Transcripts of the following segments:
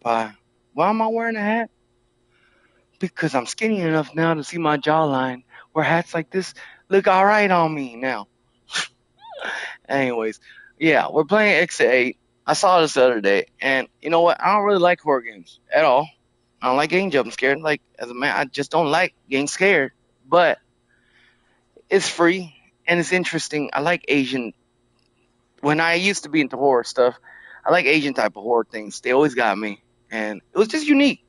Why? Why am I wearing a hat? Because I'm skinny enough now to see my jawline. Where hats like this look all right on me now. Anyways, yeah, we're playing X8. I saw this the other day, and you know what? I don't really like horror games at all. I don't like getting jump scared. Like as a man, I just don't like getting scared. But it's free and it's interesting. I like Asian. When I used to be into horror stuff, I like Asian type of horror things. They always got me, and it was just unique.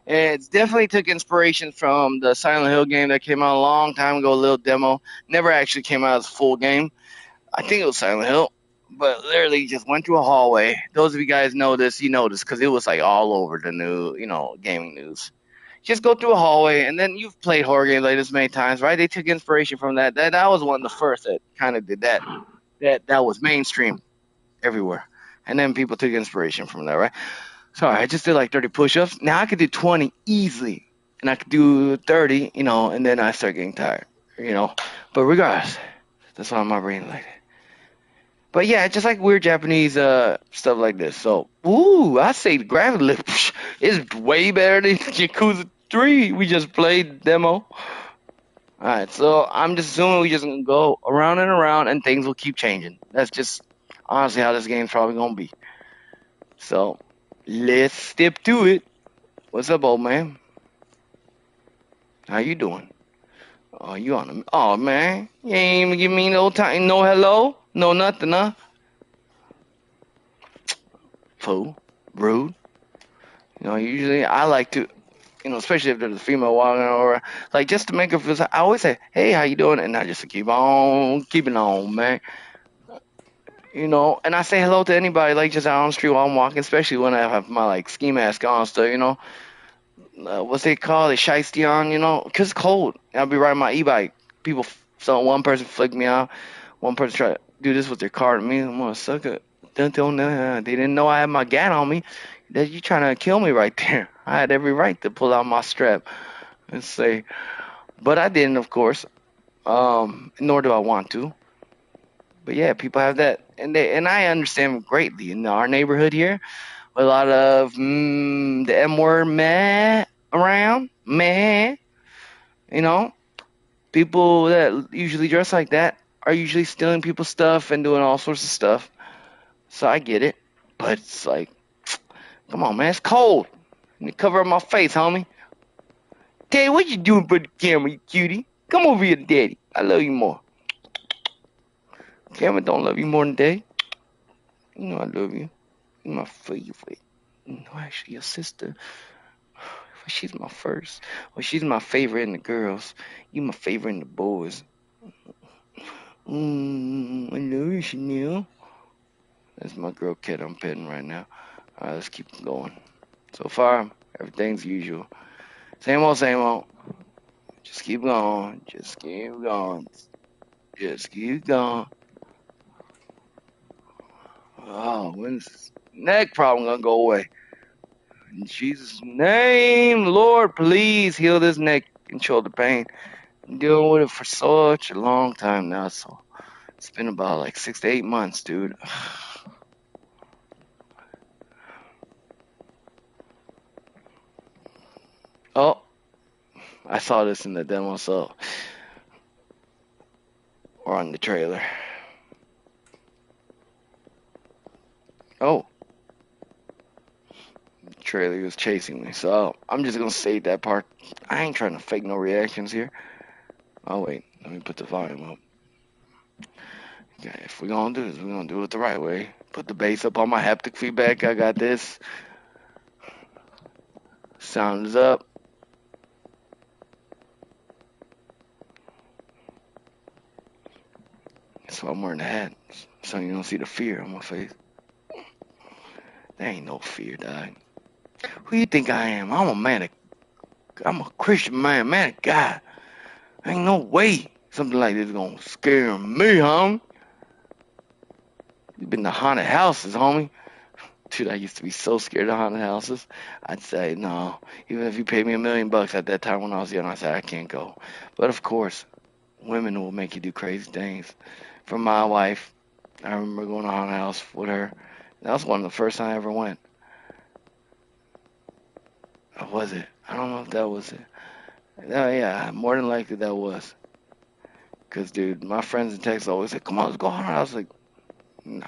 And it's definitely took inspiration from the Silent Hill game that came out a long time ago. A little demo, never actually came out as a full game. I think it was Silent Hill, but literally just went through a hallway. Those of you guys know this, you know this because it was like all over the new, gaming news. Just go through a hallway, and then you've played horror games like this many times, right? They took inspiration from that. That was one of the first that kind of did that. That was mainstream everywhere, and then people took inspiration from that, right? Sorry, I just did like 30 push-ups. Now I could do 20 easily, and I could do 30, and then I start getting tired, you know. But regardless, that's why my brain like that. But yeah, just like weird Japanese stuff like this. So, ooh, I say the Gravity Lift is way better than Yakuza 3. We just played demo. Alright, so I'm just assuming we just gonna go around and around and things will keep changing. That's just honestly how this game's probably gonna be. So let's step to it. What's up, old man? How you doing? Oh, you on the oh man. You ain't even give me no time, no hello, no nothing, huh? Fool. Rude. Usually I like to, especially if there's a female walking over, like just to make her feel. I always say, "Hey, how you doing?" And I just keep on keeping on, man. And I say hello to anybody, like just out on the street while I'm walking, especially when I have my like ski mask on, stuff. What's they call it, shiesty on, 'cause it's cold. I'll be riding my e-bike. So one person flicked me off, one person tried to do this with their car to me. I'm gonna suck it. Don't know. They didn't know I had my gat on me. That you trying to kill me right there. I had every right to pull out my strap and say, but I didn't, of course. Nor do I want to. But yeah, people have that, and I understand greatly in our neighborhood here. A lot of the M word, meh, around, meh. You know, people that usually dress like that are usually stealing people's stuff and doing all sorts of stuff. So I get it, but it's like, come on, man, it's cold. Let me cover up my face, homie. Daddy, what you doing for the camera, you cutie? Come over here, daddy. I love you more. Camera don't love you more than daddy. You know I love you. You're my favorite. No, actually, your sister. She's my first. Well, she's my favorite in the girls. You my favorite in the boys. I love you, Chanel. That's my girl kid I'm petting right now. Alright, let's keep going. So far, everything's usual. Same old, same old. Just keep going. Just keep going. Just keep going. Oh, when's this neck problem gonna go away? In Jesus' name, Lord, please heal this neck and shoulder pain. I'm dealing with it for such a long time now, so it's been about like 6 to 8 months, dude. Oh, I saw this in the demo, or on the trailer. Oh, the trailer was chasing me, so I'm just gonna save that part. I ain't trying to fake no reactions here. Oh wait, let me put the volume up. Okay, if we're gonna do this, we're gonna do it the right way. Put the bass up on my haptic feedback. I got this. Sound is up. So I'm wearing the hat, so you don't see the fear on my face. There ain't no fear, dog. Who you think I am? I'm a Christian man of God. Ain't no way something like this gonna scare me, homie. You been to haunted houses, homie. Dude, I used to be so scared of haunted houses. I'd say no. Even if you paid me $1 million at that time when I was young, I said I can't go. But of course, women will make you do crazy things. For my wife, I remember going to a haunted house with her. That was one of the first time I ever went. was it? I don't know if that was it. Yeah, more than likely that was. Cause dude, my friends in Texas always said, "Come on, let's go hard." I was like, "No,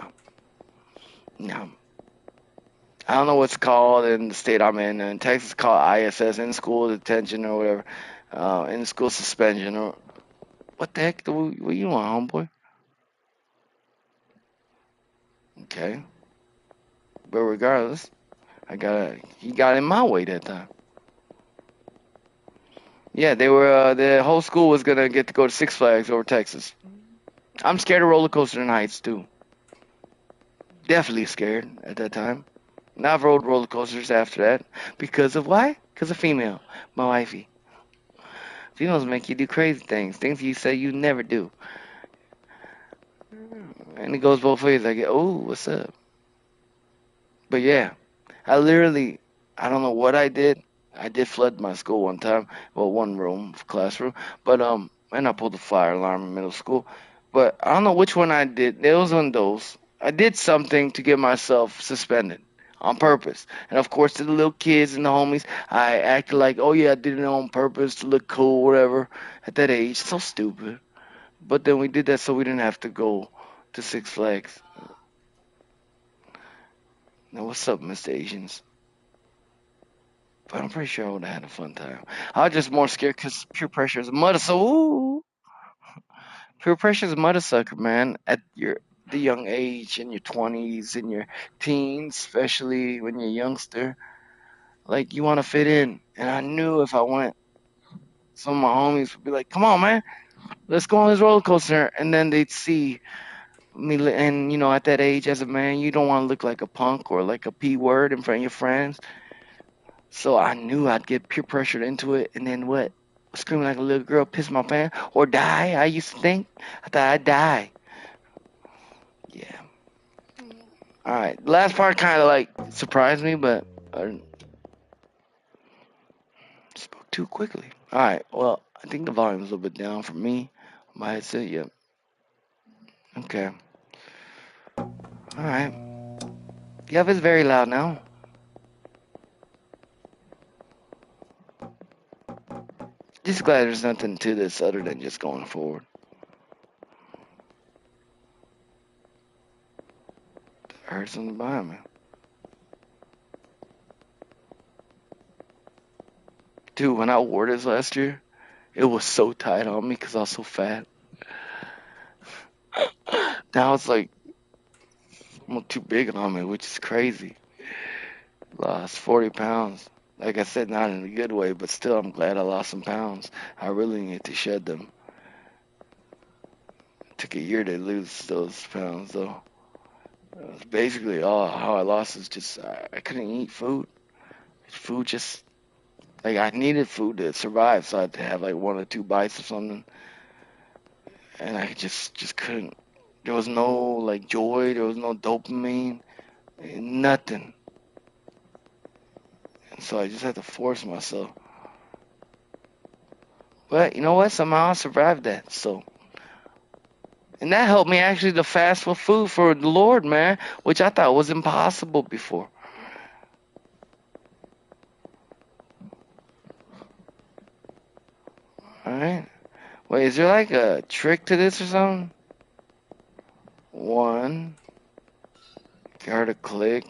no." I don't know what's called in the state I'm in. In Texas, it's called ISS, in school detention or whatever, in school suspension or what the heck? What you want, homeboy? Okay, but regardless, he got in my way that time. Yeah, they were. The whole school was gonna get to go to Six Flags over Texas. I'm scared of roller coaster and heights too. Definitely scared at that time. And I've rode roller coasters after that because of why? Because of female, my wifey. Females make you do crazy things, things you say you never do, and it goes both ways. I get, oh, what's up? But yeah, I literally, I don't know what I did. I did flood my school one time, well, one room, classroom, but and I pulled the fire alarm in middle school. But I don't know which one I did. It was one of those. I did something to get myself suspended on purpose. And of course, to the little kids and the homies, I acted like, oh yeah, I did it on purpose to look cool, whatever. At that age, so stupid. But then we did that so we didn't have to go to Six Flags. Now, what's up, Mr. Asians? But I'm pretty sure I would have had a fun time. I was just more scared because peer pressure is a mother. So, ooh, peer pressure is a mother sucker, man. At the young age, in your 20s, in your teens, especially when you're a youngster, like you want to fit in. And I knew if I went, some of my homies would be like, "Come on, man, let's go on this roller coaster," and then they'd see me, and at that age, as a man, you don't want to look like a punk or like a p word in front of your friends. So I knew I'd get peer pressured into it, and then what? Screaming like a little girl, piss my pants, or die. I used to think. I thought I'd die. Yeah. All right. Last part kind of like surprised me, but I spoke too quickly. All right. Well, I think the volume's a little bit down for me. My headset. Yep. Okay. All right. Yep, it's very loud now. Just glad there's nothing to this other than just going forward. I heard something behind me. Dude, when I wore this last year, it was so tight on me because I was so fat. Now it's like I'm too big on me, which is crazy. Lost 40 pounds. Like I said, not in a good way, but still, I'm glad I lost some pounds. I really need to shed them. It took a year to lose those pounds, though. Basically, all how I lost is just I couldn't eat food. Food just like I needed food to survive, so I had to have like one or two bites or something, and I just couldn't. There was no like joy. There was no dopamine. Nothing. And so I just had to force myself. But you know what? Somehow I survived that. So, and that helped me actually to fast for food for the Lord, man, which I thought was impossible before. All right. Wait, is there like a trick to this or something? One, get her to click,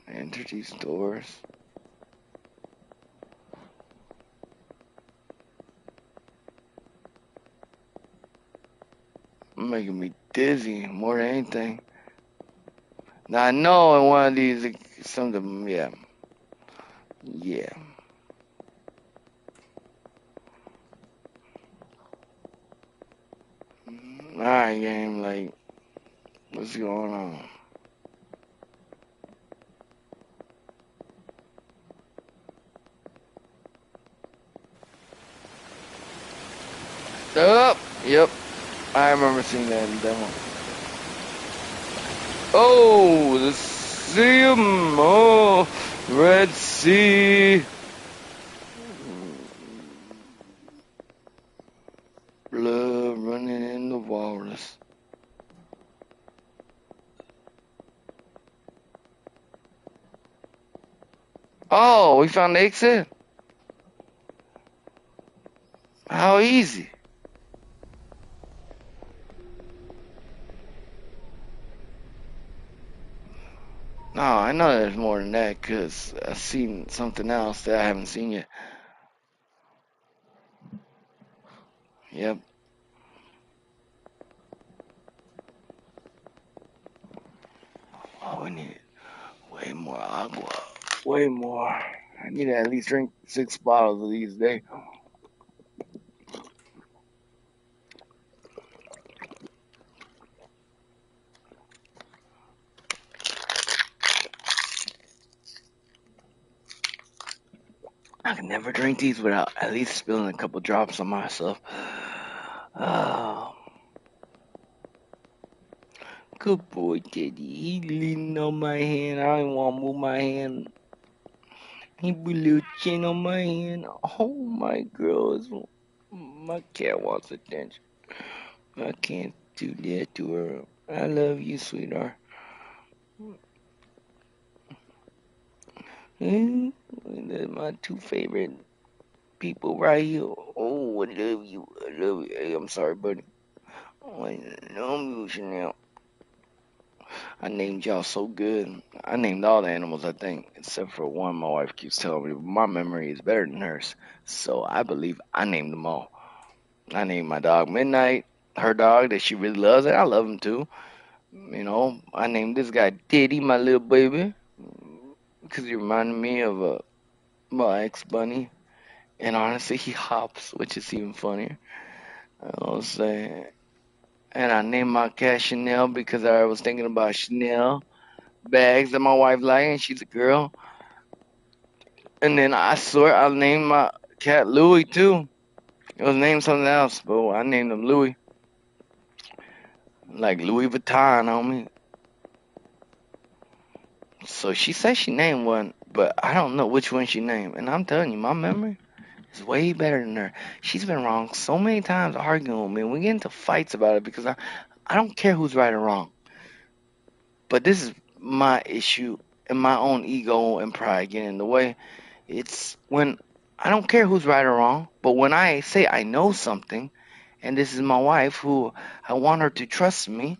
enter these doors. Making me dizzy more than anything. Now I know in one of these, some of them, yeah, yeah. All right, game, like, what's going on? Up, yep. I remember seeing that in the demo. Oh, the sea, oh, Red Sea. Blood running in the walrus. Oh, we found the exit. How easy? No, I know there's more than that because I've seen something else that I haven't seen yet. Yep. Oh, we need way more agua. Way more. I need to at least drink 6 bottles of these a day. I can never drink these without at least spilling a couple drops on myself. Oh, good boy, Teddy. He leaning on my hand. I don't want to move my hand. He put a little chin on my hand. Oh, my girls. My cat wants attention. I can't do that to her. I love you, sweetheart. Mm, they're my two favorite people right here. Oh, I love you. I love you. Hey, I'm sorry, buddy. Oh, I love you, Chanel. I named y'all so good. I named all the animals, I think, except for one my wife keeps telling me. My memory is better than hers. So I believe I named them all. I named my dog Midnight, her dog that she really loves, and I love him too. I named this guy Diddy, my little baby, because he reminded me of my ex bunny. And honestly, he hops, which is even funnier. I'll say. And I named my cat Chanel because I was thinking about Chanel bags that my wife likes, and she's a girl. And then I swear I named my cat Louis too. It was named something else, but I named him Louis. Like Louis Vuitton, homie. So she said she named one, but I don't know which one she named. And I'm telling you, my memory is way better than her. She's been wrong so many times arguing with me. And we get into fights about it because I don't care who's right or wrong. But this is my issue and my own ego and pride getting in the way. It's when I don't care who's right or wrong, but when I say I know something, and this is my wife who I want her to trust me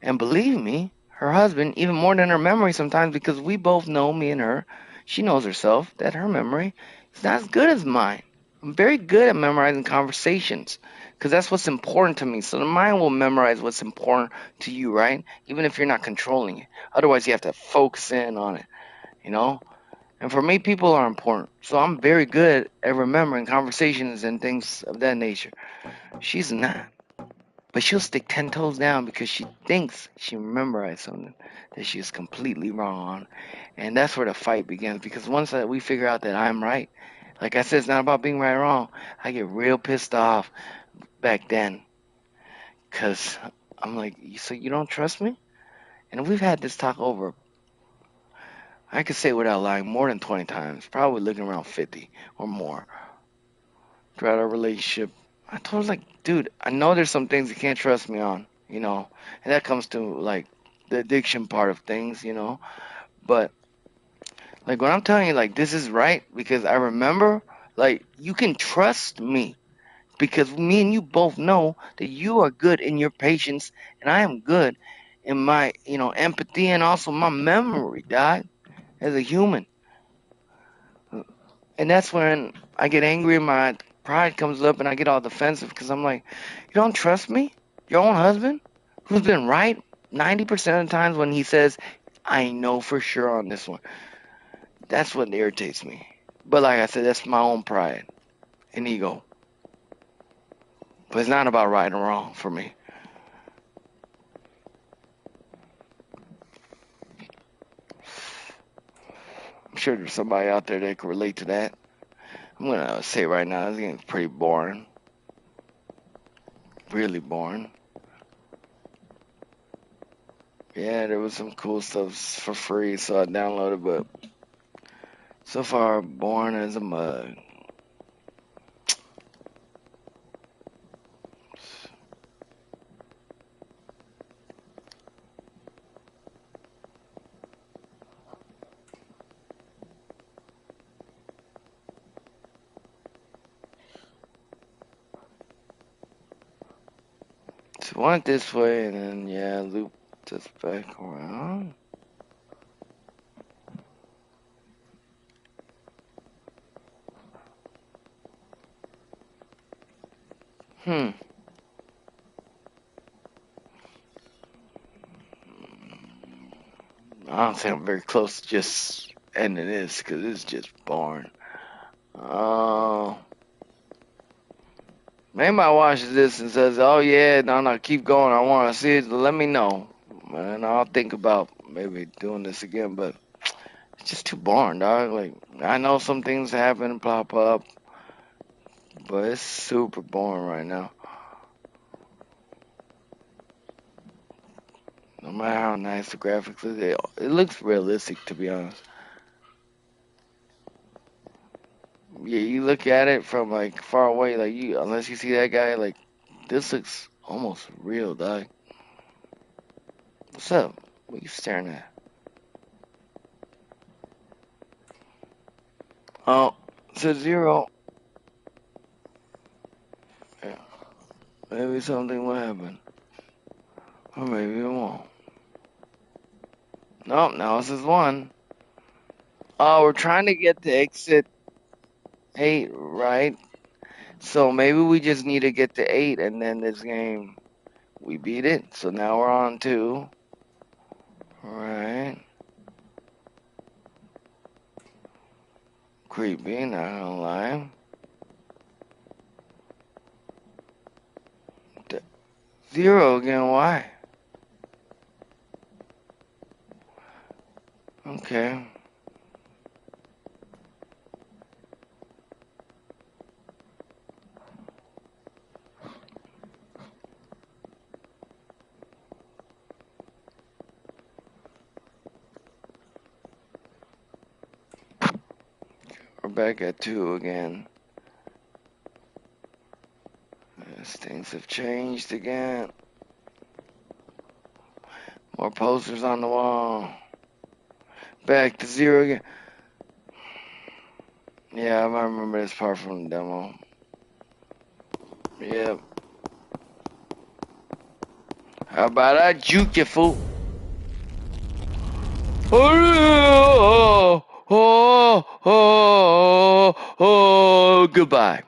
and believe me, her husband, even more than her memory sometimes, because we both know, me and her, she knows herself, that her memory is not as good as mine. I'm very good at memorizing conversations because that's what's important to me. So the mind will memorize what's important to you, right? Even if you're not controlling it. Otherwise, you have to focus in on it, you know? And for me, people are important. So I'm very good at remembering conversations and things of that nature. She's not. But she'll stick 10 toes down because she thinks she memorized something that she is completely wrong on. And that's where the fight begins because once that we figure out that I'm right, like I said, it's not about being right or wrong. I get real pissed off back then because I'm like, so you don't trust me? And we've had this talk over, I could say without lying, more than 20 times, probably looking around 50 or more throughout our relationship. I told her, like, dude, I know there's some things you can't trust me on, and that comes to, like, the addiction part of things, but, like, when I'm telling you, like, this is right because I remember, like, you can trust me because me and you both know that you are good in your patience and I am good in my, empathy and also my memory, dog, as a human. And that's when I get angry and my pride comes up and I get all defensive because I'm like, you don't trust me? Your own husband? Who's been right 90% of the times when he says, I know for sure on this one. That's what irritates me. But like I said, that's my own pride and ego. But it's not about right or wrong for me. I'm sure there's somebody out there that can relate to that. I'm going to say right now, it's getting pretty boring. Really boring. Yeah, there was some cool stuff for free, so I downloaded, but so far, boring as a mug. went this way and then, yeah, loop this back around. Hmm. I don't think I'm very close to just ending this because it's just boring. Oh. Maybe I watches this and says, oh yeah, no, keep going. I want to see it. Let me know. And I'll think about maybe doing this again, but it's just too boring, dog. Like, I know some things happen and pop up, but it's super boring right now. No matter how nice the graphics is, it looks realistic, to be honest. Yeah, you look at it from like far away, like unless you see that guy, like this looks almost real, dog. What's up? What you staring at? Oh, Sub-Zero. Yeah, maybe something will happen, or maybe it won't. Nope, now this is one. Oh, we're trying to get to exit 8, right? So maybe we just need to get to 8, and then this game we beat it. So now we're on 2. Right. Creepy, not gonna lie. 0 again, why? Okay. We're back at 2 again. Yes, things have changed again. More posters on the wall. Back to 0 again. Yeah, I remember this part from the demo. Yep. How about I juke you, fool? Oh, oh, oh, oh, goodbye.